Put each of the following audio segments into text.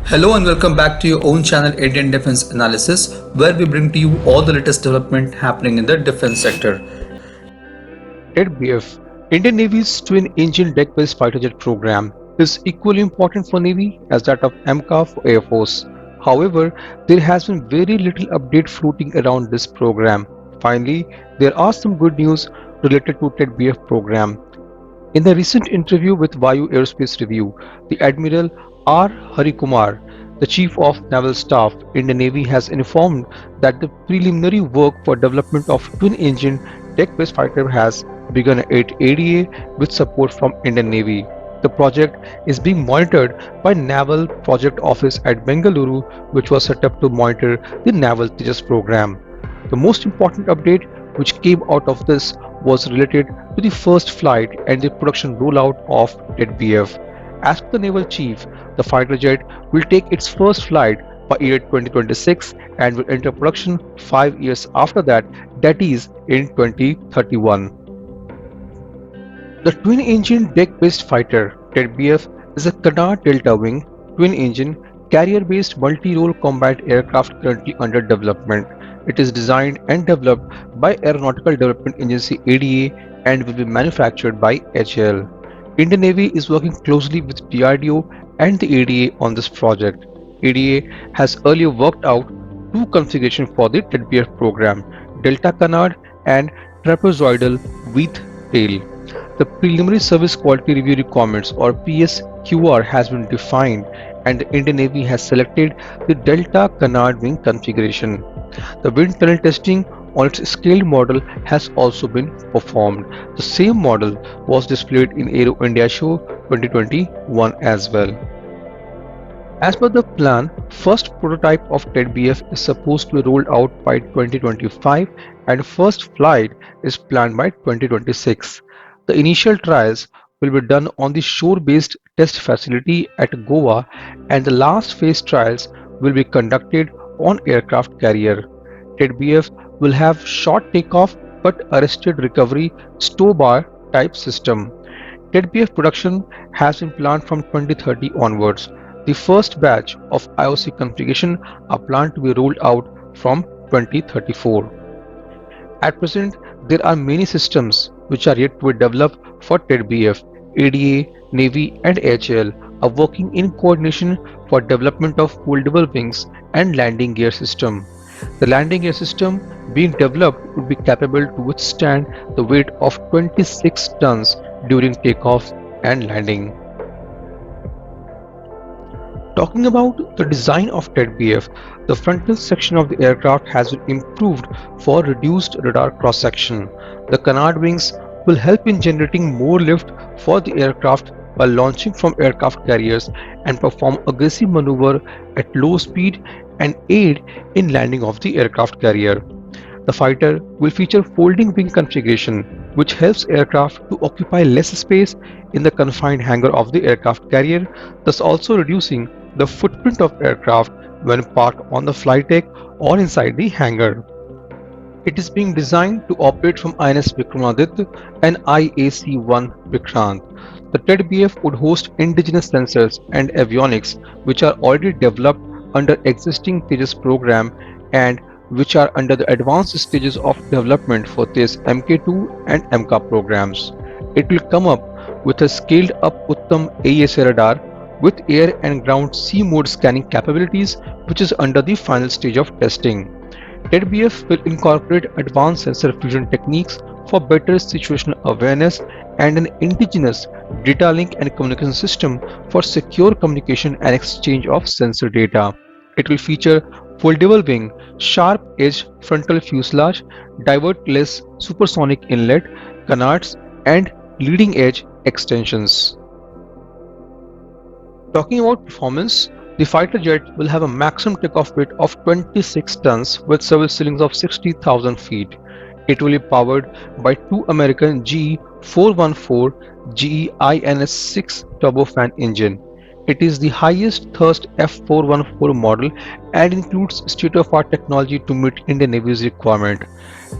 Hello and welcome back to your own channel Indian Defense Analysis, where we bring to you all the latest development happening in the defense sector. TED-BF, Indian Navy's twin-engine deck-based fighter jet program, is equally important for Navy as that of AMCA for Air Force. However, there has been very little update floating around this program. Finally, there are some good news related to TED-BF program. In the recent interview with Vayu Aerospace Review, the Admiral R. Harikumar, the Chief of Naval Staff, Indian Navy, has informed that the preliminary work for development of twin-engine deck-based fighter has begun at ADA with support from Indian Navy. The project is being monitored by Naval Project Office at Bengaluru, which was set up to monitor the Naval Tejas program. The most important update which came out of this was related to the first flight and the production rollout of TED-BF. As per the Naval Chief, the fighter jet will take its first flight by year 2026 and will enter production 5 years after that, that is in 2031. The twin-engine deck-based fighter TED-BF is a Canard Delta-wing, twin-engine, carrier-based multi-role combat aircraft currently under development. It is designed and developed by Aeronautical Development Agency (ADA) and will be manufactured by HAL. Indian Navy is working closely with DRDO and the ADA on this project. ADA has earlier worked out two configurations for the TED-BF program: Delta Canard and Trapezoidal with tail. The Preliminary Service Quality Review Requirements or PSQR has been defined and the Indian Navy has selected the Delta Canard wing configuration. The wind tunnel testing on its scaled model has also been performed. The same model was displayed in Aero India Show 2021 as well. As per the plan, first prototype of TED-BF is supposed to be rolled out by 2025 and first flight is planned by 2026. The initial trials will be done on the shore-based test facility at Goa and the last phase trials will be conducted on aircraft carrier. TED-BF will have short takeoff but arrested recovery stow bar type system. TED-BF production has been planned from 2030 onwards. The first batch of IOC configuration are planned to be rolled out from 2034. At present, there are many systems which are yet to be developed for TED-BF. ADA, Navy and HAL are working in coordination for development of foldable wings and landing gear system. The landing gear system being developed would be capable to withstand the weight of 26 tons during takeoff and landing. Talking about the design of TED-BF, the frontal section of the aircraft has been improved for reduced radar cross-section. The canard wings will help in generating more lift for the aircraft while launching from aircraft carriers and perform aggressive maneuver at low speed and aid in landing of the aircraft carrier. The fighter will feature folding wing configuration, which helps aircraft to occupy less space in the confined hangar of the aircraft carrier, thus also reducing the footprint of aircraft when parked on the flight deck or inside the hangar. It is being designed to operate from INS Vikramaditya and IAC-1 Vikrant. The TED-BF would host indigenous sensors and avionics which are already developed under existing Tejas program and which are under the advanced stages of development for this MK2 and MK programs. It will come up with a scaled up Uttam AESA radar with air and ground sea mode scanning capabilities, which is under the final stage of testing. TED-BF will incorporate advanced sensor fusion techniques for better situational awareness and an indigenous data link and communication system for secure communication and exchange of sensor data. It will feature foldable wing, sharp edge frontal fuselage, divertless supersonic inlet, canards, and leading edge extensions. Talking about performance, the fighter jet will have a maximum takeoff weight of 26 tons with service ceilings of 60,000 feet. It will be powered by two American GE 414 GE INS-6 turbofan engine. It is the highest thrust F414 model and includes state-of-art technology to meet Indian Navy's requirement.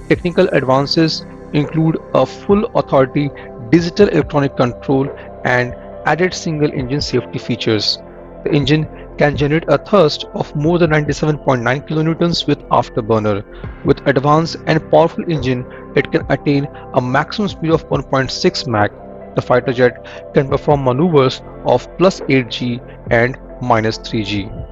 Technical advances include a full authority digital electronic control and added single engine safety features. The engine can generate a thrust of more than 97.9 kilonewtons with afterburner. With advanced and powerful engine, it can attain a maximum speed of 1.6 Mach. The fighter jet can perform maneuvers of plus 8G and minus 3G.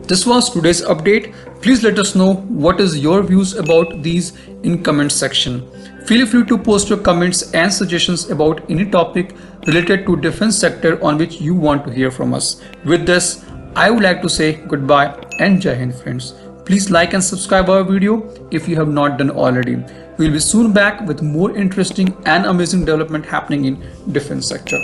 This was today's update. Please let us know what is your views about these in comment section. Feel free to post your comments and suggestions about any topic related to defense sector on which you want to hear from us. With this, I would like to say goodbye and Jai Hind friends. Please like and subscribe our video if you have not done already. We will be soon back with more interesting and amazing development happening in defense sector.